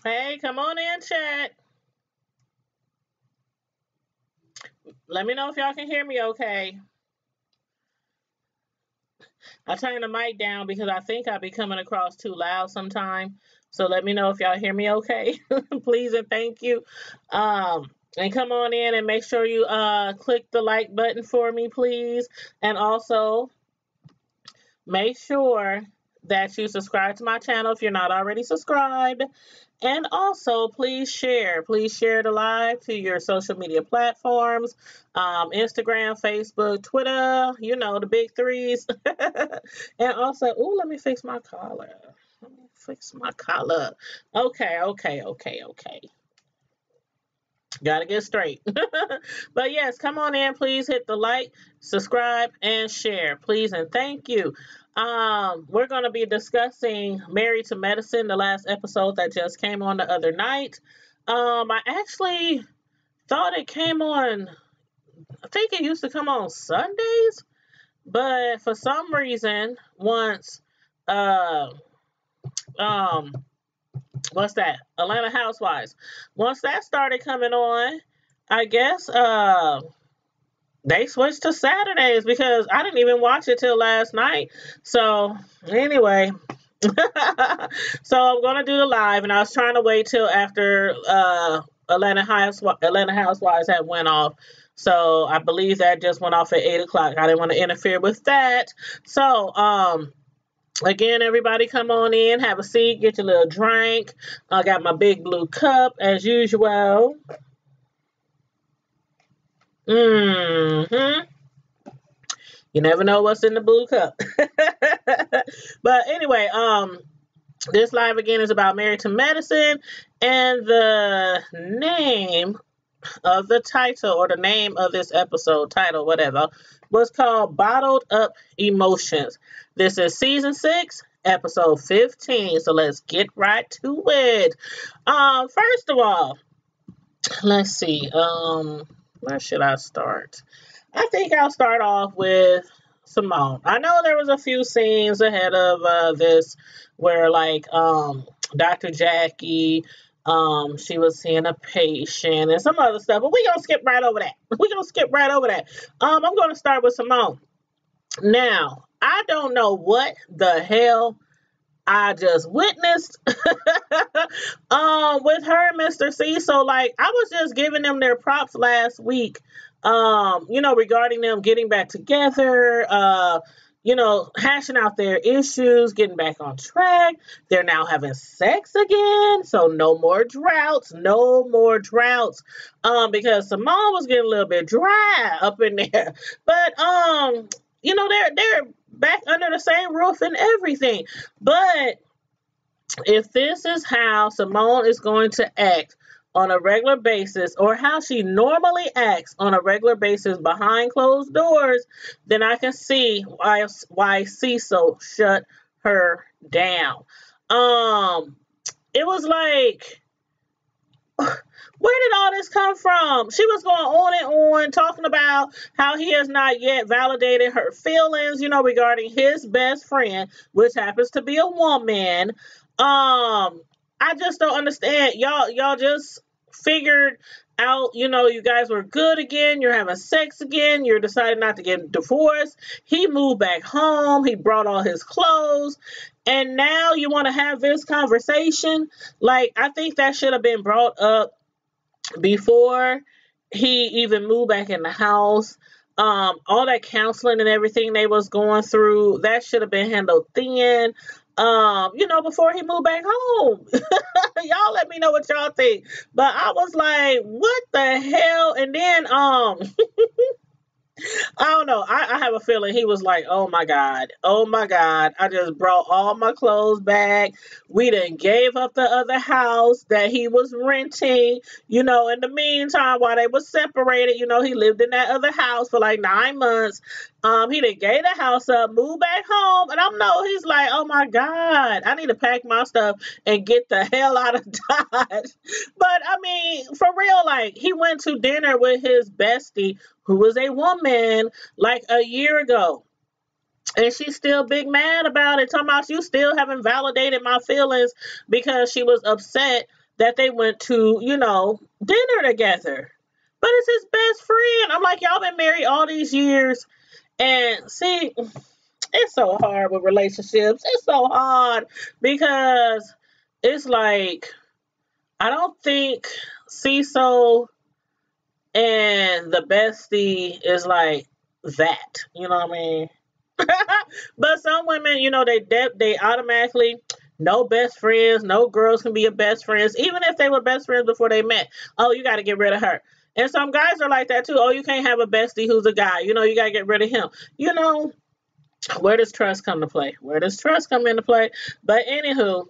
Hey, come on in, chat. Let me know if y'all can hear me okay. I turned the mic down because I think I be coming across too loud sometime. So let me know if y'all hear me okay. Please and thank you. And come on in and make sure you click the like button for me, please. And also make sure that you subscribe to my channel if you're not already subscribed. And also, please share. Please share the live to your social media platforms, Instagram, Facebook, Twitter, you know, the big threes. And also, oh, let me fix my collar. Let me fix my collar. Okay. Gotta get straight. But yes, come on in. Please hit the like, subscribe, and share. Please and thank you. We're going to be discussing Married to Medicine, the last episode that just came on the other night. I actually thought it came on, I think it used to come on Sundays, but for some reason, once, uh, um, what's that? Atlanta Housewives. Once that started coming on, I guess they switched to Saturdays because I didn't even watch it till last night. So anyway, so I'm gonna do the live, and I was trying to wait till after Atlanta Housewives had went off. So I believe that just went off at 8 o'clock. I didn't want to interfere with that. So again, everybody come on in, have a seat, get your little drink. I got my big blue cup as usual. Hmm. You never know what's in the blue cup. But anyway, this live again is about Married to Medicine, and the name of the title, or the name of this episode title, whatever, was called Bottled Up Emotions. This is season 6, episode 15. So let's get right to it. First of all, let's see. Where should I start? I think I'll start off with Simone. I know there was a few scenes ahead of this where, like, Dr. Jackie, she was seeing a patient and some other stuff, but we gonna skip right over that. We gonna skip right over that. I'm gonna start with Simone. Now, I don't know what the hell I just witnessed with her and Mr. C. So like I was just giving them their props last week. Regarding them getting back together, hashing out their issues, getting back on track. They're now having sex again. So no more droughts, no more droughts. Because Simone was getting a little bit dry up in there. But they're back under the same roof and everything. But if this is how Simone is going to act on a regular basis, or how she normally acts on a regular basis behind closed doors, then I can see why Cecil shut her down. It was like, where did all this come from? She was going on and on talking about how he has not yet validated her feelings, regarding his best friend, which happens to be a woman. I just don't understand. Y'all just figured out, you guys were good again. You're having sex again. You're deciding not to get divorced. He moved back home. He brought all his clothes. And now you want to have this conversation? Like, I think that should have been brought up before he even moved back in the house. All that counseling and everything they was going through, that should have been handled then. Before he moved back home. Y'all let me know what y'all think. But I was like, what the hell? And then I don't know. I have a feeling he was like, oh my God. Oh my God. I just brought all my clothes back. We done gave up the other house that he was renting. In the meantime, while they were separated, he lived in that other house for like 9 months. He done gave the house up, moved back home. And he's like, oh my God, I need to pack my stuff and get the hell out of Dodge. But I mean, for real, like he went to dinner with his bestie, who was a woman, like a year ago. And she's still big mad about it, talking about you still haven't validated my feelings, because she was upset that they went to, dinner together. But it's his best friend. I'm like, y'all been married all these years. And see, it's so hard with relationships. It's so hard because it's like, I don't think CISO and the bestie is like that. You know what I mean? But some women, they automatically no best friends, no girls can be your best friends, even if they were best friends before they met. Oh, you got to get rid of her. And some guys are like that too. Oh, you can't have a bestie who's a guy. You got to get rid of him. Where does trust come to play? Where does trust come into play? But anywho,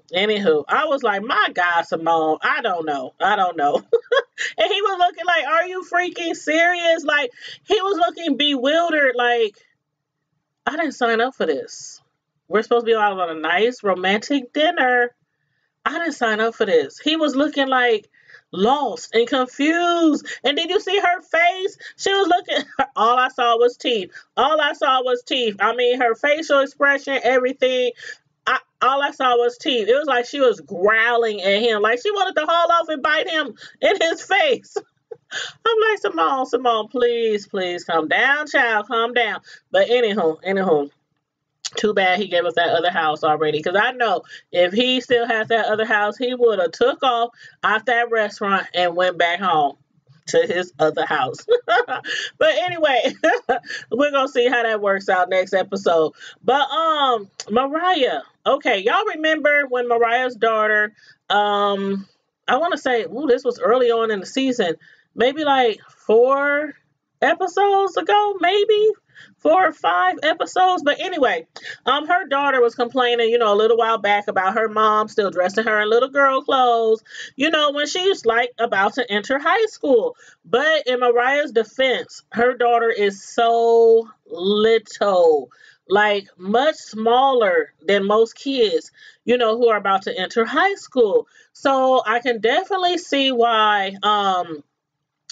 I was like, my God, Simone, I don't know. And he was looking like, are you freaking serious? Like, he was looking bewildered, like, I didn't sign up for this. We're supposed to be out on a nice romantic dinner. I didn't sign up for this. He was looking like lost and confused. And did you see her face? She was looking, all I saw was teeth. I mean, her facial expression, everything. All I saw was teeth. It was like she was growling at him. Like she wanted to haul off and bite him in his face. I'm like, Simone, please, calm down, child, calm down. But anywho, too bad he gave us that other house already. Because I know if he still has that other house, he would have took off out that restaurant and went back home to his other house. But anyway, we're gonna see how that works out next episode. But Mariah, okay, y'all remember when Mariah's daughter, I want to say, this was early on in the season, maybe like 4 episodes ago, maybe 4 or 5 episodes. But anyway, her daughter was complaining, a little while back about her mom still dressing her in little girl clothes, when she's like about to enter high school. But in Mariah's defense, her daughter is so little, like much smaller than most kids, who are about to enter high school. So I can definitely see why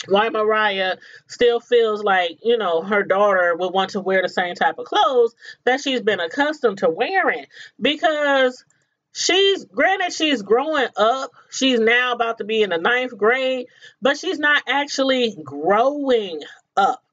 Mariah still feels like, her daughter would want to wear the same type of clothes that she's been accustomed to wearing. Because she's growing up. She's now about to be in the 9th grade, but she's not actually growing up.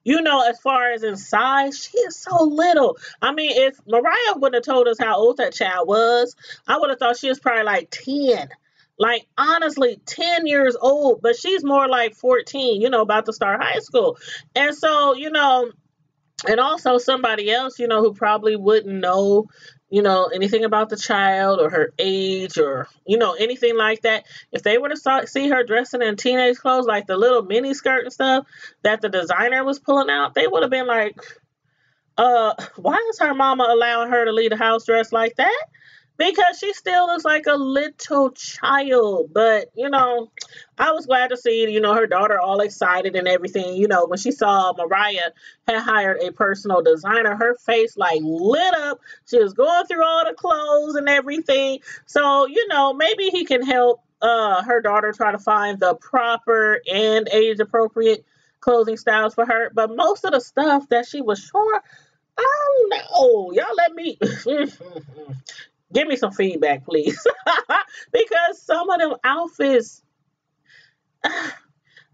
As far as in size, she is so little. I mean, if Mariah wouldn't have told us how old that child was, I would have thought she was probably like 10. Like, honestly, 10 years old, but she's more like 14, about to start high school. And so, and also somebody else, who probably wouldn't know, anything about the child or her age or, anything like that. If they were to see her dressing in teenage clothes, like the little mini skirt and stuff that the designer was pulling out, they would have been like, why is her mama allowing her to leave the house dressed like that? Because she still looks like a little child. But, I was glad to see, her daughter all excited and everything. When she saw Mariah had hired a personal designer, her face like lit up. She was going through all the clothes and everything. So, maybe he can help her daughter try to find the proper and age appropriate clothing styles for her. But most of the stuff that she was showing, I don't know. Y'all let me... Give me some feedback, please. Because some of them outfits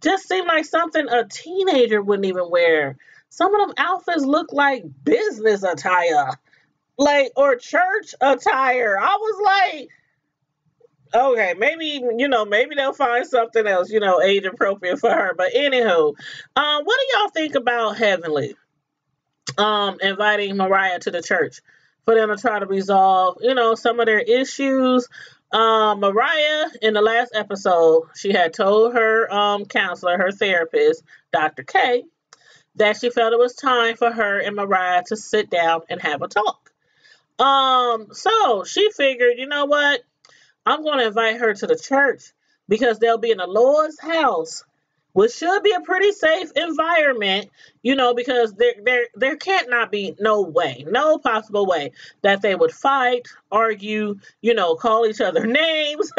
just seem like something a teenager wouldn't even wear. Some of them outfits look like business attire, or church attire. I was like, okay, maybe they'll find something else, age appropriate for her. But anywho, what do y'all think about Heavenly inviting Mariah to the church for them to try to resolve, some of their issues? Mariah, in the last episode, she had told her counselor, her therapist, Dr. K, that she felt it was time for her and Mariah to sit down and have a talk. So she figured, you know what? I'm going to invite her to the church because they'll be in the Lord's house, which should be a pretty safe environment, because there can't not be no possible way that they would fight, argue, call each other names,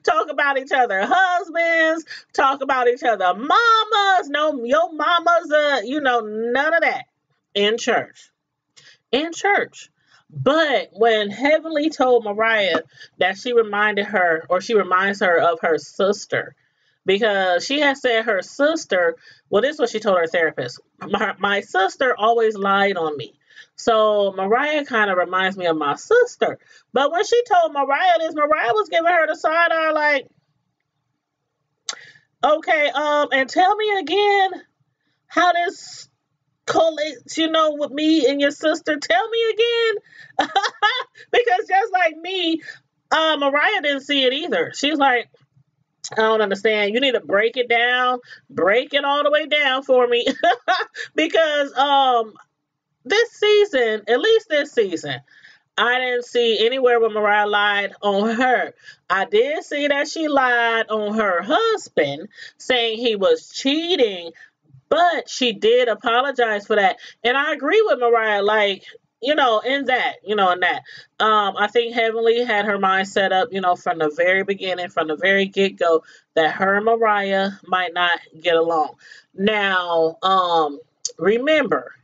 talk about each other husbands, talk about each other mamas. No, your mama's, none of that in church. But when Heavenly told Mariah that she reminded her, or she reminds her of her sister, because she had said her sister, well, this is what she told her therapist. My sister always lied on me. So Mariah kind of reminds me of my sister. But when she told Mariah this, Mariah was giving her the side eye like, okay, and tell me again how this collates, with me and your sister. Tell me again. Because just like me, Mariah didn't see it either. She's like, I don't understand. You need to break it down, break it all the way down for me. Because this season, at least this season, I didn't see anywhere where Mariah lied on her. I did see that she lied on her husband, saying he was cheating, but she did apologize for that. And I agree with Mariah, like, in that. I think Heavenly had her mind set up, from the very beginning, from the very get go, that her and Mariah might not get along. Now, remember,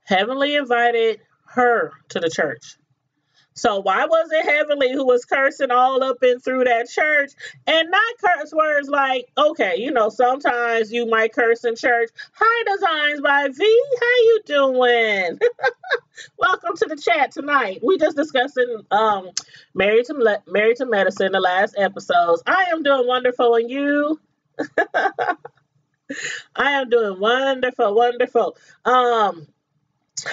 Heavenly invited her to the church. So why was it Heavenly who was cursing all up and through that church, and not curse words like, okay, sometimes you might curse in church. Hi, Designs by V. How you doing? Welcome to the chat tonight. We just discussing Married to Medicine, the last episodes. I am doing wonderful, and you? I am doing wonderful, wonderful.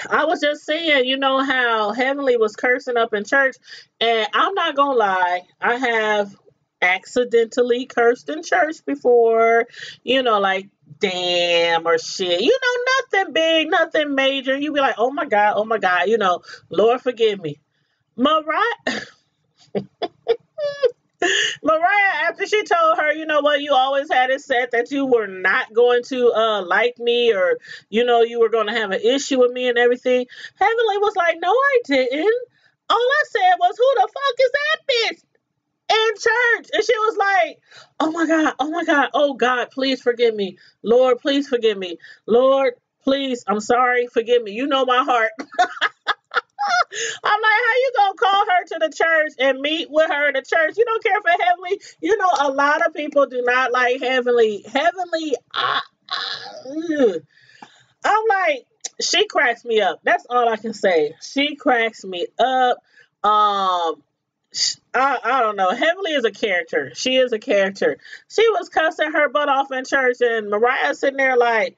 I was just saying, how Heavenly was cursing up in church, and I'm not gonna lie, I have accidentally cursed in church before, like damn or shit, nothing big, nothing major. You be like, oh my God, Lord forgive me. Mariah, Mariah, after she told her, what, you always had it set that you were not going to like me, or you were going to have an issue with me and everything. Heavenly was like, no, I didn't. All I said was, who the fuck is that bitch in church? And she was like, oh my God, oh my God, oh God, please forgive me. Lord, please forgive me. Lord, please, I'm sorry, forgive me. You know my heart. I'm like, how you gonna call her to the church and meet with her in the church? You don't care for Heavenly. A lot of people do not like Heavenly. Heavenly, I'm like, she cracks me up. That's all I can say. She cracks me up. I don't know. Heavenly is a character. She is a character. She was cussing her butt off in church, and Mariah's sitting there like,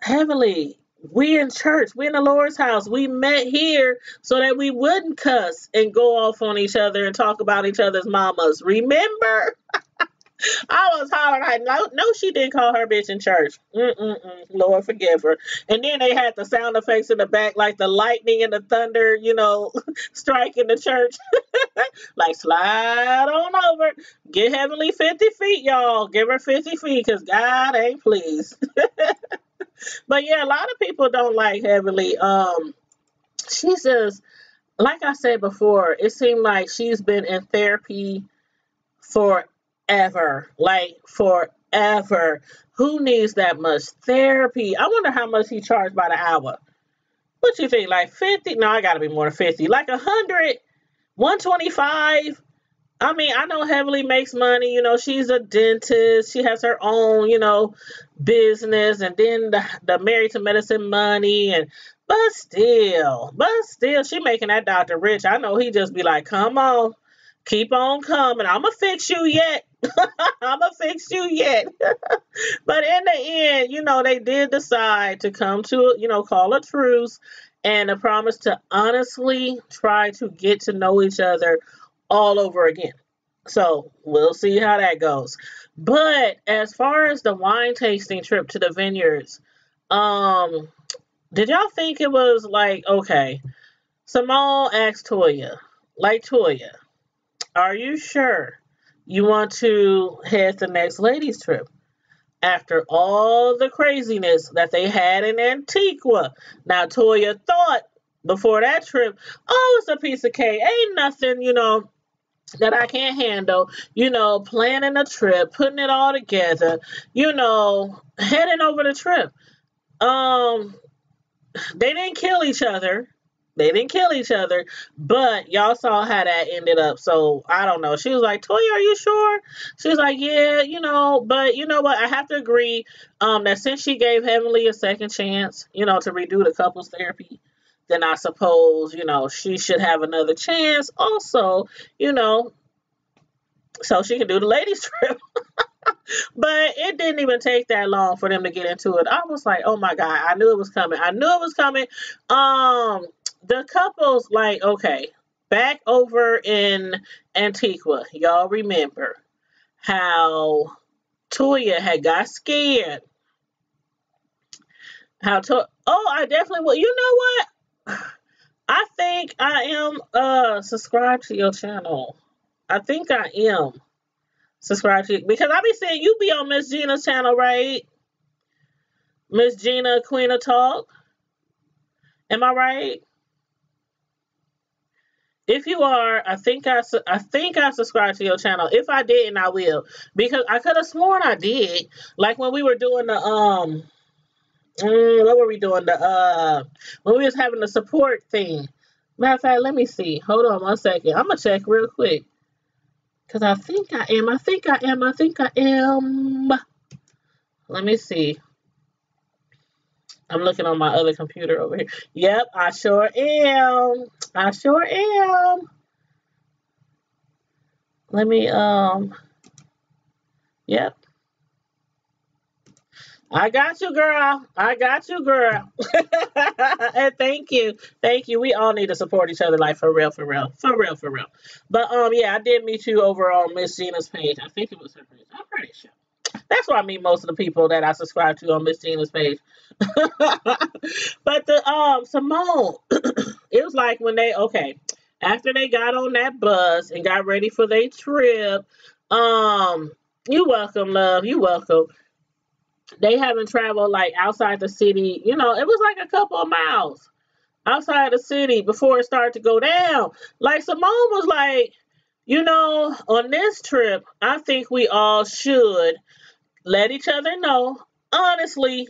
Heavenly, we in church, we in the Lord's house. We met here so that we wouldn't cuss and go off on each other and talk about each other's mamas. Remember? I was hollering, like, no, she didn't call her bitch in church. Lord forgive her. And then they had the sound effects in the back, like the lightning and the thunder, striking the church. Like, slide on over. Get Heavenly 50 feet, y'all. Give her 50 feet, because God ain't pleased. But yeah, a lot of people don't like Heavenly. She's just, like I said before, it seemed like she's been in therapy forever. Like, forever. Who needs that much therapy? I wonder how much he charged by the hour. What you think, like 50? No, I gotta be more than 50. Like 100, 125. I mean, I know Heavenly makes money. She's a dentist. She has her own, business, and then the Married to Medicine money, and but still, she making that doctor rich. I know he just be like, come on, keep on coming. I'ma fix you yet. I'ma fix you yet. But in the end, they did decide to come to, call a truce, and a promise to honestly try to get to know each other all over again. So we'll see how that goes. But as far as the wine tasting trip to the vineyards, did y'all think it was like, okay, Simone asked Toya, like, Toya, are you sure you want to head the next ladies trip after all the craziness that they had in Antigua? Now Toya thought before that trip, oh, it's a piece of cake, ain't nothing, that I can't handle, planning a trip, putting it all together, heading over the trip. They didn't kill each other. They didn't kill each other, but y'all saw how that ended up. So I don't know. She was like, Toya, are you sure? She was like, yeah, but you know what? I have to agree that since she gave Heavenly a second chance, to redo the couples therapy, then I suppose, she should have another chance also, you know, so she can do the ladies trip. But it didn't even take that long for them to get into it. I was like, oh my God, I knew it was coming. I knew it was coming. The couples, like, okay, back over in Antigua, y'all remember how Toya had got scared. I definitely will. You know what? I think I am subscribed to your channel. I think I am subscribed to you because I be seeing you be on Miss Gina's channel, right? Miss Gina, Queen of Talk. Am I right? If you are, I think I subscribed to your channel. If I didn't, I will, because I could have sworn I did. Like when we were doing the what were we doing? When we was having the support thing. Matter of fact, let me see. Hold on 1 second. I'm gonna check real quick. Cause I think I am. I think I am. I think I am. Let me see. I'm looking on my other computer over here. Yep, I sure am. I sure am. Let me yep. I got you, girl. I got you, girl. And thank you. Thank you. We all need to support each other, like for real, for real. For real, for real. But yeah, I did meet you over on Miss Gina's page. I think it was her page. I'm pretty sure. That's where I meet most of the people that I subscribe to on Miss Gina's page. But the Simone, it was like when they after they got on that bus and got ready for their trip, you welcome, love, you welcome. They haven't traveled like outside the city, it was like a couple of miles outside the city before it started to go down. Like Simone was like, on this trip, I think we all should let each other know, honestly,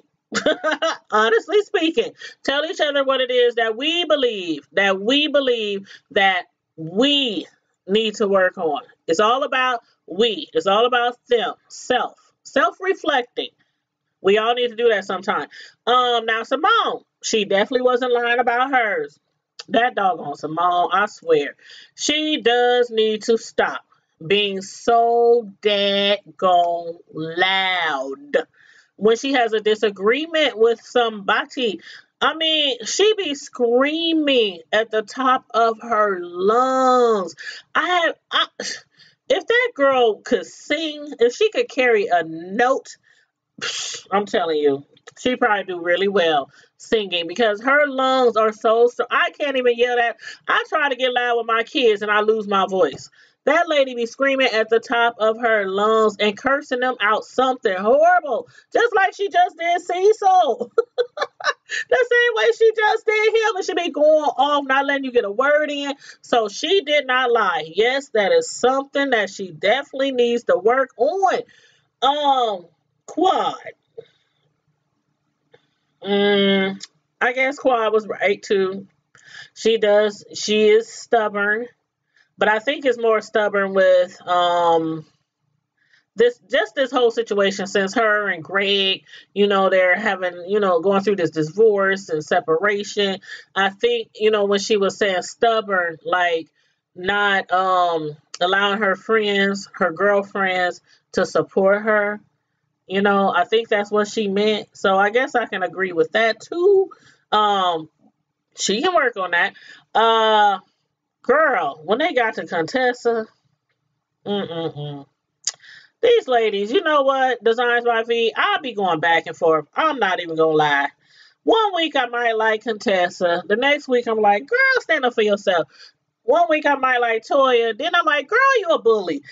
honestly speaking, tell each other what it is that we believe, that we need to work on. It's all about we. It's all about them, self-reflecting. We all need to do that sometime. Now Simone, she definitely wasn't lying about hers. That doggone Simone, I swear, she does need to stop being so daggone loud when she has a disagreement with somebody. I mean, she be screaming at the top of her lungs. If that girl could sing, if she could carry a note, I'm telling you, she probably do really well singing because her lungs are so strong. I can't even yell that. I try to get loud with my kids and I lose my voice. That lady be screaming at the top of her lungs and cursing them out something horrible, just like she just did Cecil. The same way she just did him, and she be going off, not letting you get a word in. So she did not lie. Yes, that is something that she definitely needs to work on. Quad. I guess Quad was right too. She is stubborn, but I think it's more stubborn with this whole situation since her and Greg, they're having, going through this divorce and separation. I think, when she was saying stubborn, like not allowing her friends, her girlfriends to support her. I think that's what she meant. So I guess I can agree with that too. She can work on that. Girl, when they got to Contessa, these ladies, you know what? Designs by V, I'll be going back and forth. I'm not even gonna lie. 1 week I might like Contessa. The next week I'm like, girl, stand up for yourself. 1 week I might like Toya. Then I'm like, girl, you a bully.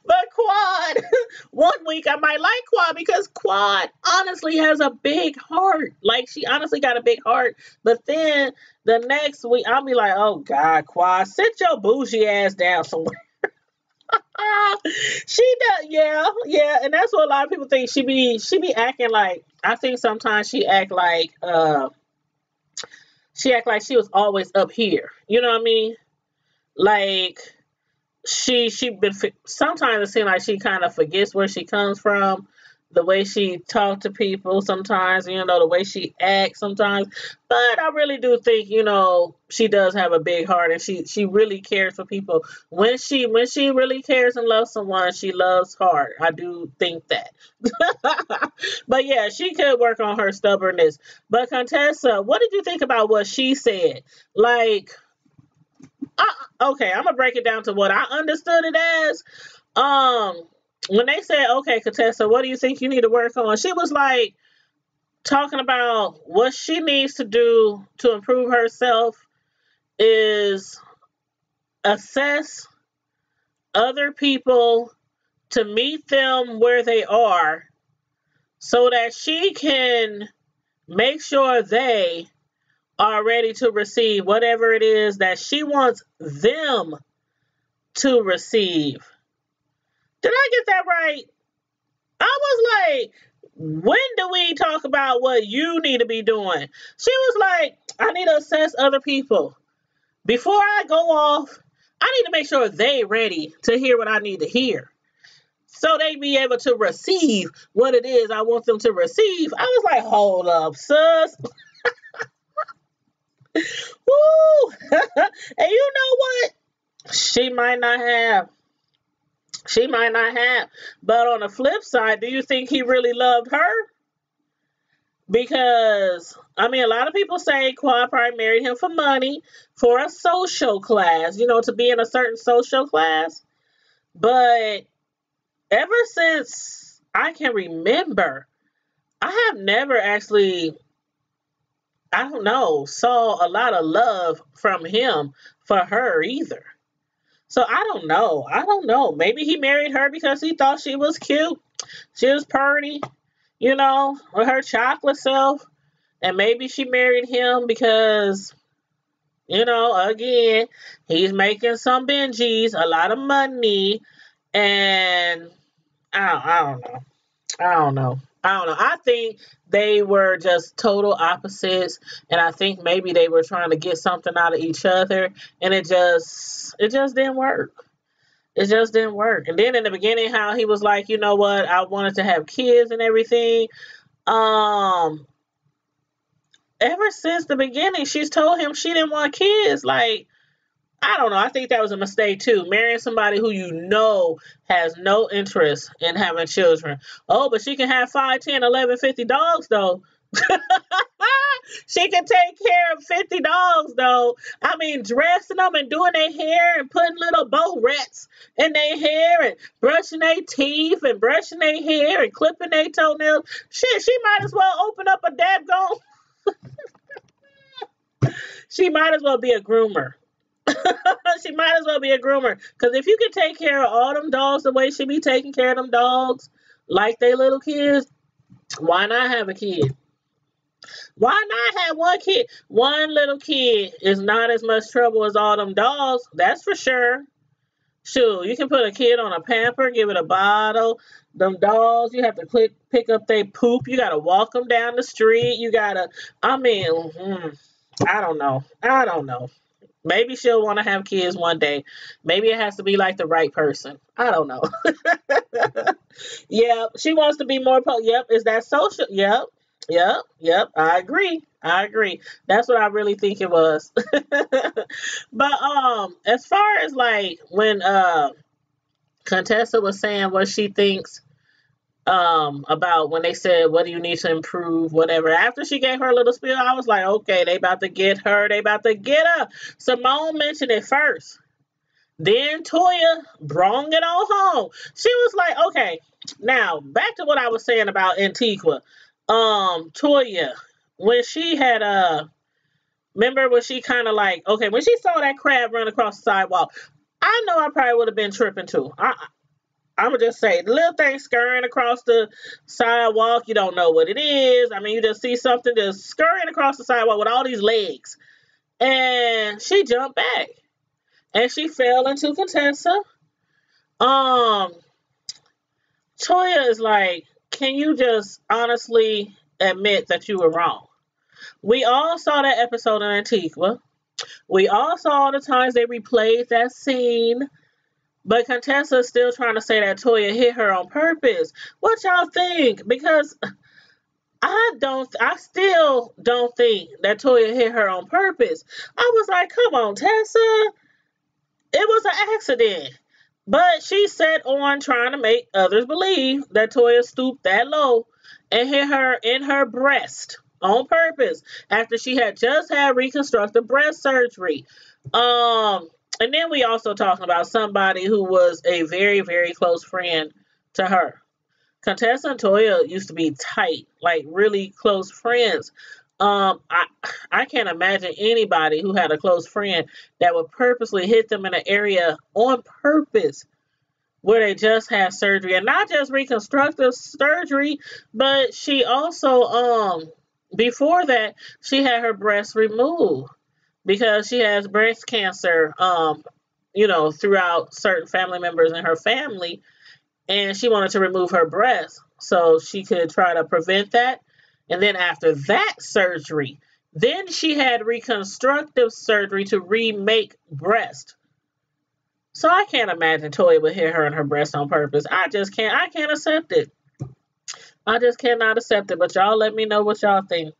But Quad, 1 week I might like Quad because Quad honestly has a big heart. Like she honestly got a big heart. But then the next week I'll be like, oh God, Quad, sit your bougie ass down somewhere. She does, yeah, and that's what a lot of people think. She be acting like. I think sometimes she act like she act like she was always up here. You know what I mean? Like she been sometimes it seems like she kind of forgets where she comes from, the way she talk to people sometimes, the way she acts sometimes. But I really do think, she does have a big heart, and she really cares for people. When she really cares and loves someone, she loves hard. I do think that. But yeah, she could work on her stubbornness. But Contessa, what did you think about what she said? Like, okay, I'm gonna break it down to what I understood it as. Um, when they said, "Okay, Contessa, what do you think you need to work on?" She was like talking about what she needs to do to improve herself is assess other people, to meet them where they are, so that she can make sure they are ready to receive whatever it is that she wants them to receive. Did I get that right? I was like, when do we talk about what you need to be doing? She was like, I need to assess other people. Before I go off, I need to make sure they ready to hear what I need to hear, so they be able to receive what it is I want them to receive. I was like, hold up, sus. Woo! And you know what? She might not have. She might not have. But on the flip side, do you think he really loved her? Because, I mean, a lot of people say Quad probably married him for money, for a social class, to be in a certain social class. But ever since I can remember, I have never actually, I don't know, saw a lot of love from him for her either. So I don't know. I don't know. Maybe he married her because he thought she was cute. She was pretty, with her chocolate self. And maybe she married him because, again, he's making some Benjis, a lot of money. And I don't know. I don't know. I don't know. I think they were just total opposites, and I think maybe they were trying to get something out of each other, and it just didn't work. It just didn't work. And then in the beginning, how he was like, you know what, I wanted to have kids and everything. Um, Ever since the beginning, she's told him she didn't want kids. Like, I don't know. I think that was a mistake too. Marrying somebody who has no interest in having children. Oh, but she can have 5, 10, 11, 50 dogs though. She can take care of 50 dogs though. I mean, dressing them and doing their hair and putting little bow rats in their hair and brushing their teeth and brushing their hair and clipping their toenails. Shit, she might as well open up a dadgone. She might as well be a groomer. She might as well be a groomer. Because if you can take care of all them dogs the way she be taking care of them dogs, like they little kids, why not have a kid? Why not have one kid? One little kid is not as much trouble as all them dogs. That's for sure. Sure, you can put a kid on a pamper, give it a bottle. Them dogs, you have to pick up their poop. You got to walk them down the street. I mean, I don't know. I don't know. Maybe she'll want to have kids one day. Maybe it has to be like the right person. I don't know. Yep, she wants to be more. Yep, is that social? Yep, yep. I agree. I agree. That's what I really think it was. But as far as like when Contessa was saying what she thinks about when they said what do you need to improve, whatever, after she gave her little spiel, I was like, okay, they about to get her, they about to get her. Simone mentioned it first, then Toya brung it on home. She was like, okay, now back to what I was saying about Antigua. Toya, when she had remember when she kind of like, okay, when she saw that crab run across the sidewalk, I know I probably would have been tripping too. I'm gonna just say, the little thing scurrying across the sidewalk, you don't know what it is. I mean, you just see something just scurrying across the sidewalk with all these legs. And she jumped back. And she fell into Contessa. Um, Toya is like, can you just honestly admit that you were wrong? We all saw that episode in Antigua. We all saw the times they replayed that scene. But Contessa's still trying to say that Toya hit her on purpose. What y'all think? Because I still don't think that Toya hit her on purpose. I was like, come on, Tessa. It was an accident. But she set on trying to make others believe that Toya stooped that low and hit her in her breast on purpose after she had just had reconstructive breast surgery. And then we also talking about somebody who was a very, very close friend to her. Contessa and Toya used to be tight, like really close friends. I can't imagine anybody who had a close friend that would purposely hit them in an area on purpose where they just had surgery, and not just reconstructive surgery, but she also before that she had her breast removed because she has breast cancer throughout certain family members in her family, and she wanted to remove her breast so she could try to prevent that. And then after that surgery, then she had reconstructive surgery to remake breast. So I can't imagine Toya would hit her in her breast on purpose. I can't accept it. I just cannot accept it. But y'all let me know what y'all think.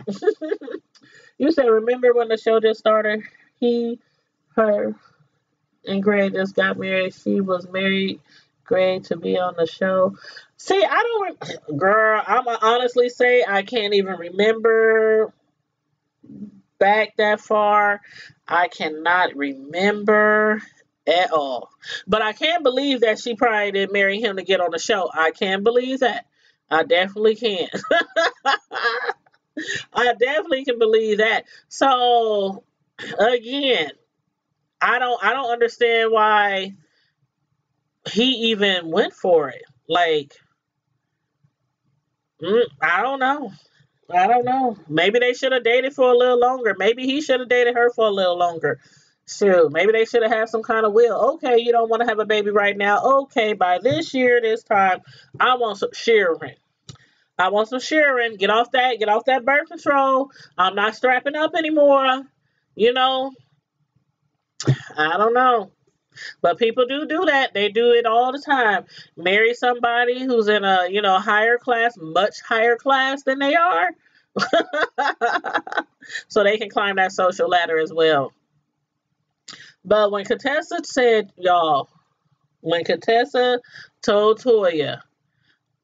You said, remember when the show just started? He, her, and Greg just got married. She was married Greg to be on the show. See, girl, I'ma honestly say I can't even remember back that far. I cannot remember at all. But I can't believe that she probably didn't marry him to get on the show. I can't believe that. I definitely can. I definitely can believe that. So again, I don't understand why he even went for it. Like, I don't know. I don't know. Maybe they should have dated for a little longer. Maybe he should have dated her for a little longer. Shoot, maybe they should have had some kind of will. Okay, you don't want to have a baby right now. Okay, by this year, this time, I want some sharing. I want some sharing. Get off that birth control. I'm not strapping up anymore. You know, I don't know. But people do that. They do it all the time. Marry somebody who's in a, higher class, much higher class than they are. So they can climb that social ladder as well. But when Contessa told Toya,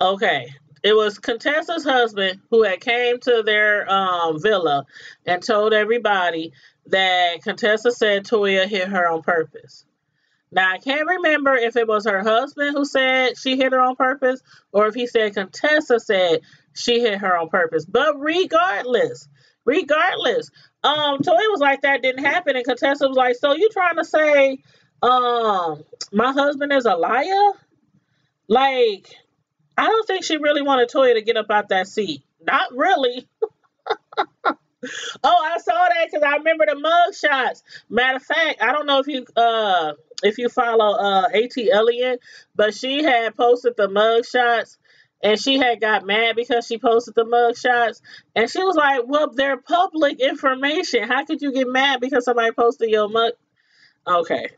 okay, it was Contessa's husband who had came to their villa and told everybody that Contessa said Toya hit her on purpose. Now, I can't remember if it was her husband who said she hit her on purpose or if he said Contessa said she hit her on purpose. But regardless, Toya was like, that didn't happen. And Contessa was like, so you trying to say my husband is a liar? Like, I don't think she really wanted Toya to get up out that seat. Not really. Oh, I saw that because I remember the mug shots. Matter of fact, I don't know if you follow A.T. Elliott, but she had posted the mug shots and she had got mad because she posted the mug shots. And she was like, well, they're public information. How could you get mad because somebody posted your mug? Okay.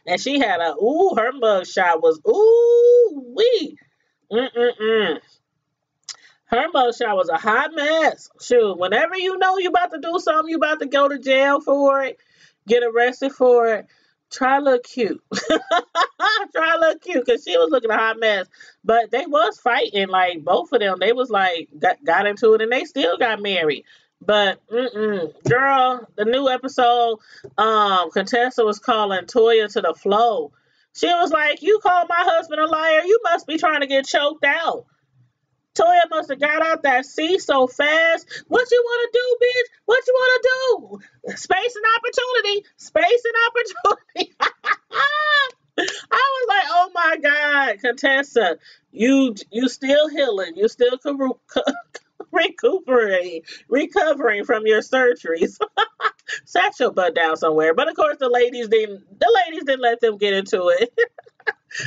And she had her mug shot was, wee. Her mugshot was a hot mess. Shoot, whenever you know you about to do something, you about to go to jail for it, get arrested for it, try to look cute. Try to look cute, because she was looking a hot mess. But they was fighting, like, both of them. They was, like, got into it, and they still got married. But, girl, the new episode, Contessa was calling Toya to the flow. She was like, you call my husband a liar, you must be trying to get choked out. Toya must have got out that seat so fast. What you want to do, bitch? What you want to do? Space and opportunity. Space and opportunity. I was like, oh my God, Contessa, you still healing. You still recovering from your surgeries. Sat your butt down somewhere. But of course the ladies didn't let them get into it.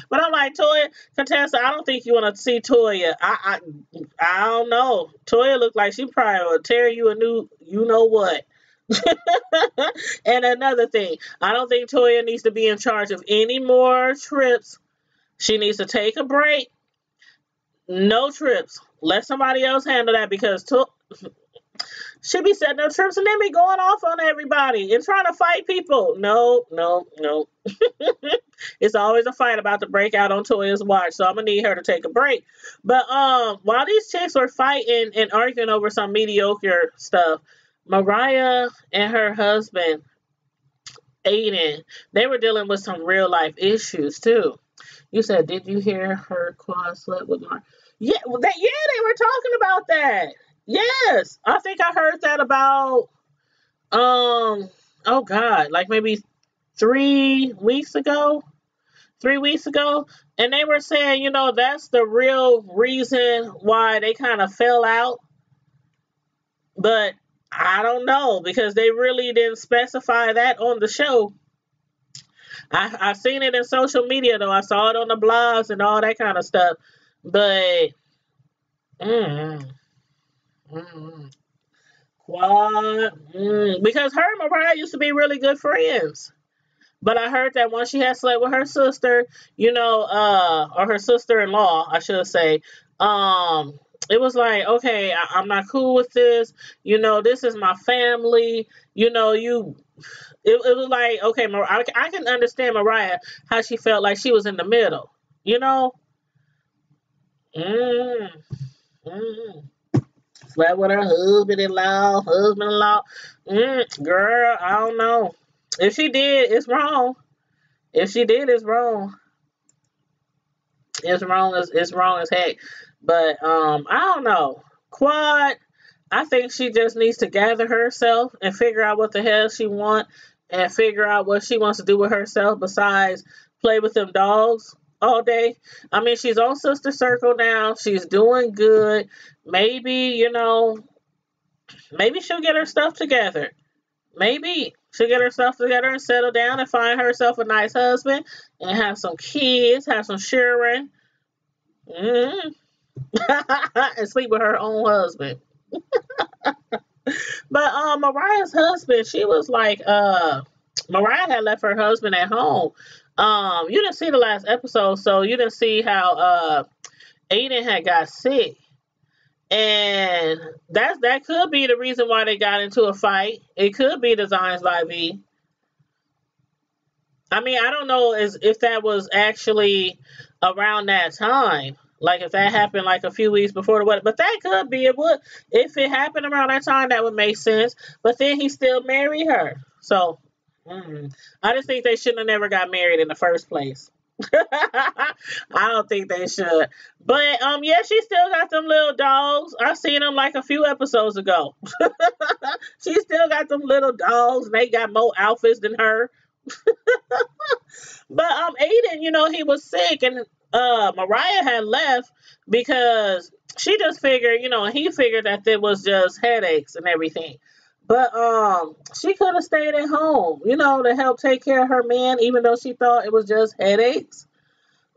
But I'm like, Toya, Contessa, I don't think you want to see Toya. I don't know. Toya looked like she probably would tear you a new, you know what. And another thing, I don't think Toya needs to be in charge of any more trips. She needs to take a break. No trips. Let somebody else handle that because she be setting up trips and then be going off on everybody and trying to fight people. No, no, no. It's always a fight about to break out on Toya's watch, so I'm gonna need her to take a break. But while these chicks were fighting and arguing over some mediocre stuff, Mariah and her husband Aiden, they were dealing with some real life issues too. You said, did you hear her quad slept with Mark? Yeah, they were talking about that. Yes, I think I heard that about oh God, like maybe 3 weeks ago. 3 weeks ago, and they were saying, that's the real reason why they kind of fell out. But I don't know because they really didn't specify that on the show. I seen it in social media though. I saw it on the blogs and all that kind of stuff. But mm, mm, because her and Mariah used to be really good friends. But I heard that once she had slept with her sister, or her sister-in-law, I should say, it was like, okay, I'm not cool with this. This is my family. It was like, okay, I can understand Mariah, how she felt like she was in the middle, you know? Mm, mm. Slept with her husband-in-law. Girl, I don't know. If she did, it's wrong. If she did, it's wrong. It's wrong as heck. But I don't know. Quad, I think she just needs to gather herself and figure out what the hell she wants and figure out what she wants to do with herself besides play with them dogs all day. I mean, she's on Sister Circle now. She's doing good. Maybe, maybe she'll get her stuff together. Maybe she'll get herself together and settle down and find herself a nice husband and have some kids, have some children, and sleep with her own husband. But Mariah's husband, she was like, Mariah had left her husband at home. You didn't see the last episode, so you didn't see how Aiden had got sick. And that could be the reason why they got into a fight. It could be Designs by V. I mean, I don't know if that was actually around that time. Like if that happened like a few weeks before the wedding. But that could be. It would. If it happened around that time, that would make sense. But then he still married her. So I just think they shouldn't have never got married in the first place. I don't think they should. But yeah, she still got them little dogs. I seen them like a few episodes ago. She still got them little dogs, and they got more outfits than her. But Aiden, he was sick, and Mariah had left because she just figured, he figured that it was just headaches and everything. But she could have stayed at home, to help take care of her man, even though she thought it was just headaches.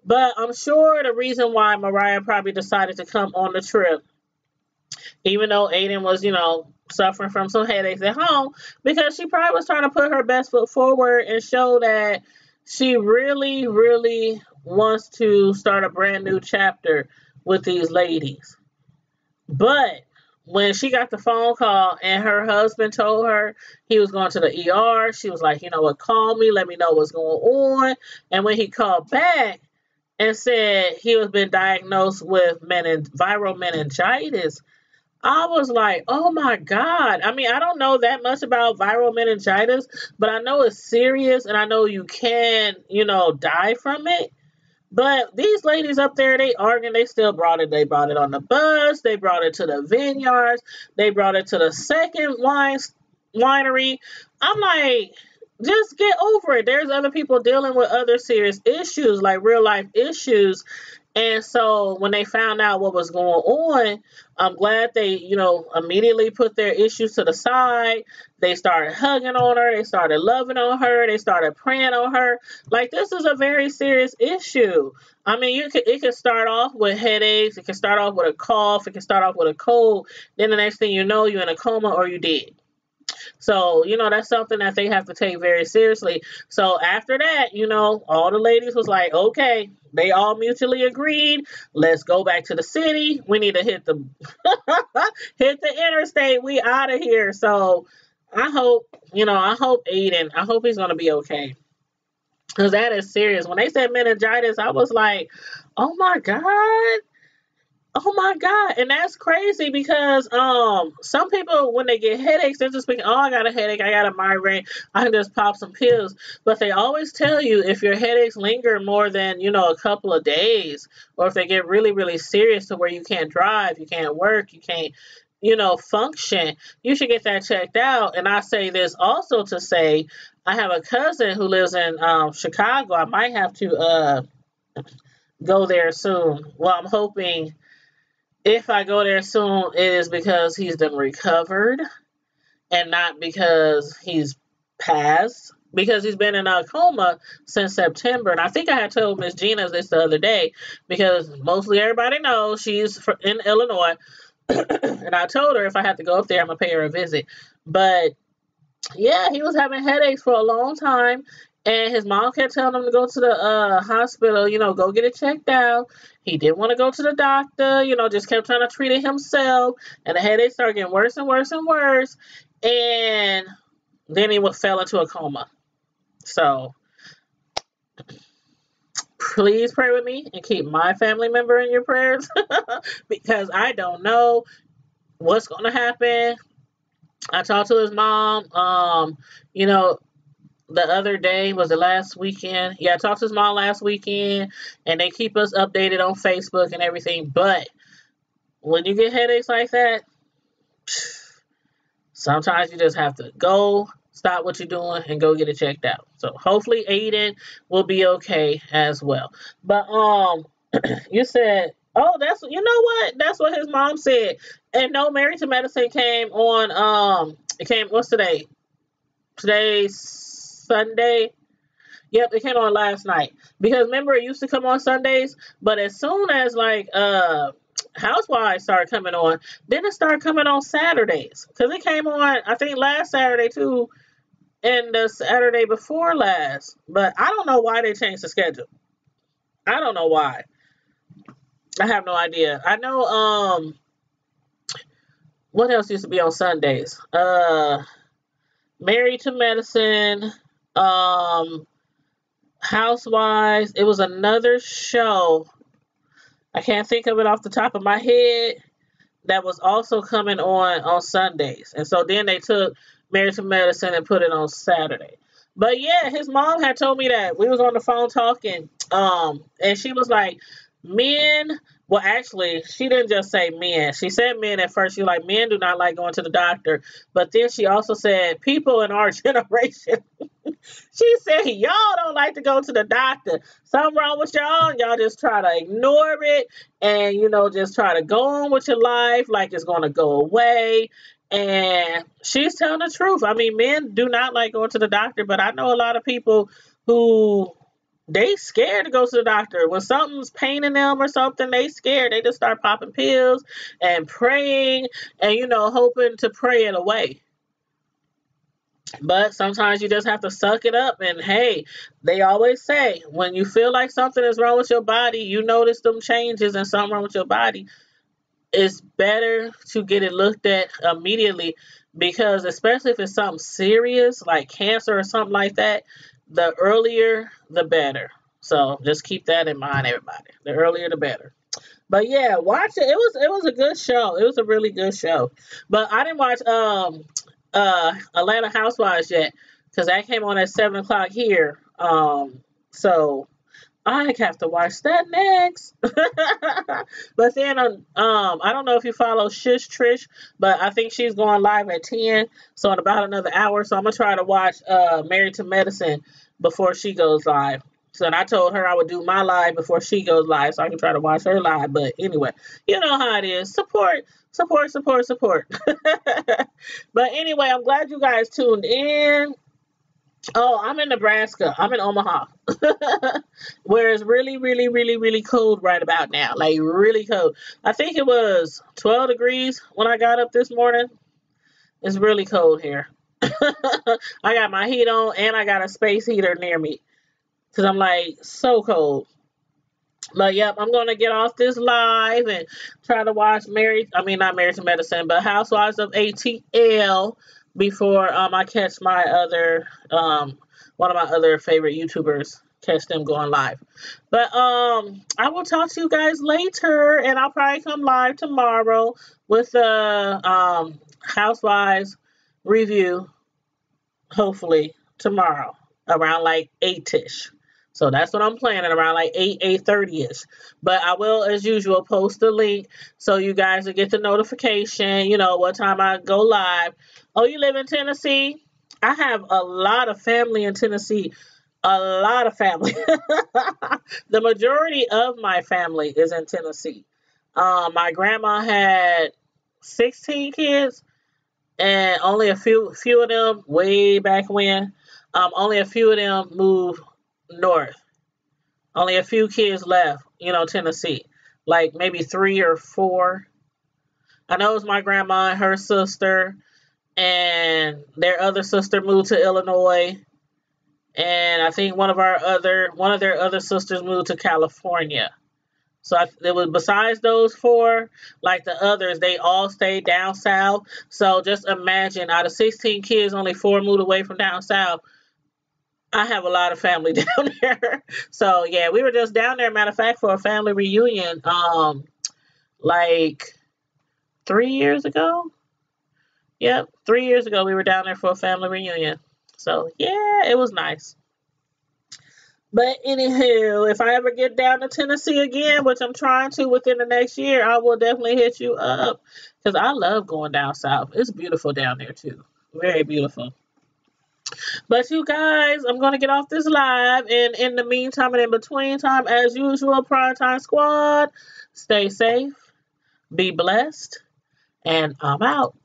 But I'm sure the reason why Mariah probably decided to come on the trip, even though Aiden was, suffering from some headaches at home, because she probably was trying to put her best foot forward and show that she really, really wants to start a brand new chapter with these ladies. But when she got the phone call and her husband told her he was going to the ER, she was like, you know what, call me, let me know what's going on. And when he called back and said he was been diagnosed with viral meningitis, I was like, oh my God. I mean, I don't know that much about viral meningitis, but I know it's serious and I know you can, die from it. But these ladies up there, they arguing, they still brought it. They brought it on the bus. They brought it to the vineyards. They brought it to the second winery. I'm like, just get over it. There's other people dealing with other serious issues, like real life issues. And so when they found out what was going on, I'm glad they, immediately put their issues to the side. They started hugging on her. They started loving on her. They started praying on her. Like, this is a very serious issue. I mean, it can start off with headaches. It can start off with a cough. It can start off with a cold. Then the next thing you know, you're in a coma or you dead. So, that's something that they have to take very seriously. So after that, all the ladies was like, okay, they all mutually agreed. Let's go back to the city. We need to hit the hit the interstate. We out of here. So I hope, Aiden, I hope he's going to be okay. Because that is serious. When they said meningitis, I was like, oh my God. Oh my God. And that's crazy because some people, when they get headaches, they're just thinking, oh, I got a headache, I got a migraine, I can just pop some pills. But they always tell you, if your headaches linger more than, a couple of days, or if they get really, really serious to where you can't drive, you can't work, you can't, function, you should get that checked out. And I say this also to say, I have a cousin who lives in Chicago. I might have to go there soon. Well, I'm hoping if I go there soon, it is because he's been recovered and not because he's passed. Because he's been in a coma since September. And I think I had told Miss Gina this the other day, because mostly everybody knows she's in Illinois. And I told her if I had to go up there, I'm going to pay her a visit. But yeah, he was having headaches for a long time. And his mom kept telling him to go to the hospital, go get it checked out. He didn't want to go to the doctor, just kept trying to treat it himself. And the headaches started getting worse and worse and worse. And then he fell into a coma. So please pray with me and keep my family member in your prayers because I don't know what's going to happen. I talked to his mom, the other day, was it last weekend? Yeah, I talked to his mom last weekend, and they keep us updated on Facebook and everything. But when you get headaches like that, sometimes you just have to go, stop what you're doing, and go get it checked out. So hopefully Aiden will be okay as well. But you said, oh, that's what his mom said. And no, Married to Medicine came on. It came. What's today? Today's Sunday. Yep, it came on last night. Because remember, it used to come on Sundays, but as soon as Housewives started coming on, then it started coming on Saturdays. Because it came on, I think, last Saturday too, and the Saturday before last. But I don't know why they changed the schedule. I don't know why. I have no idea. I know what else used to be on Sundays? Married to Medicine, Housewives. It was another show. I can't think of it off the top of my head. That was also coming on Sundays. And so then they took Married to Medicine and put it on Saturday. But yeah, his mom had told me that. We was on the phone talking. And she was like, men, well, actually, she didn't just say men. She said men at first. She was like, men do not like going to the doctor. But then she also said, people in our generation, she said, y'all don't like to go to the doctor. Something wrong with y'all. Y'all just try to ignore it and, just try to go on with your life like it's going to go away. And she's telling the truth. I mean, men do not like going to the doctor, but I know a lot of people who they scared to go to the doctor. When something's paining them or something, they scared. They just start popping pills and praying and, hoping to pray it away. But sometimes you just have to suck it up. And hey, they always say, when you feel like something is wrong with your body, you notice them changes and something wrong with your body, it's better to get it looked at immediately, because especially if it's something serious like cancer or something like that, the earlier the better. So just keep that in mind, everybody. The earlier the better. But yeah, watch it. It was a good show. It was a really good show. But I didn't watch Atlanta Housewives yet, because that came on at 7 o'clock here. So I have to watch that next. But then I don't know if you follow Shush Trish, but I think she's going live at 10, so in about another hour. So I'm gonna try to watch Married to Medicine before she goes live. So I told her I would do my live before she goes live so I can try to watch her live. But anyway, you know how it is. Support, support, support, support. But anyway, I'm glad you guys tuned in. Oh, I'm in Nebraska. I'm in Omaha. Where it's really, really, really, really cold right about now. Like really cold. I think it was 12 degrees when I got up this morning. It's really cold here. I got my heat on and I got a space heater near me. Because I'm like so cold. But yep, I'm gonna get off this live and try to watch not Married to Medicine, but Housewives of ATL before I catch my other one of my other favorite YouTubers, catch them going live. But I will talk to you guys later, and I'll probably come live tomorrow with the Housewives review, hopefully tomorrow around like 8ish. So that's what I'm planning, around like 8:30ish. But I will, as usual, post the link so you guys will get the notification, what time I go live. Oh, you live in Tennessee? I have a lot of family in Tennessee. A lot of family. The majority of my family is in Tennessee. My grandma had 16 kids, and only a few of them, way back when, only a few of them moved north. Only a few kids left, Tennessee. Like maybe 3 or 4. I know it was my grandma and her sister, and their other sister moved to Illinois. And I think one of their other sisters moved to California. So it was besides those 4, like the others, they all stayed down south. So just imagine, out of 16 kids, only 4 moved away from down south. I have a lot of family down there. So yeah, we were just down there, matter of fact, for a family reunion, like 3 years ago. Yep, 3 years ago we were down there for a family reunion. So yeah, it was nice. But anywho, if I ever get down to Tennessee again, which I'm trying to within the next year, I will definitely hit you up because I love going down south. It's beautiful down there too. Very beautiful. But you guys, I'm going to get off this live. And in the meantime and in between time, as usual, Primetime Squad, stay safe, be blessed, and I'm out.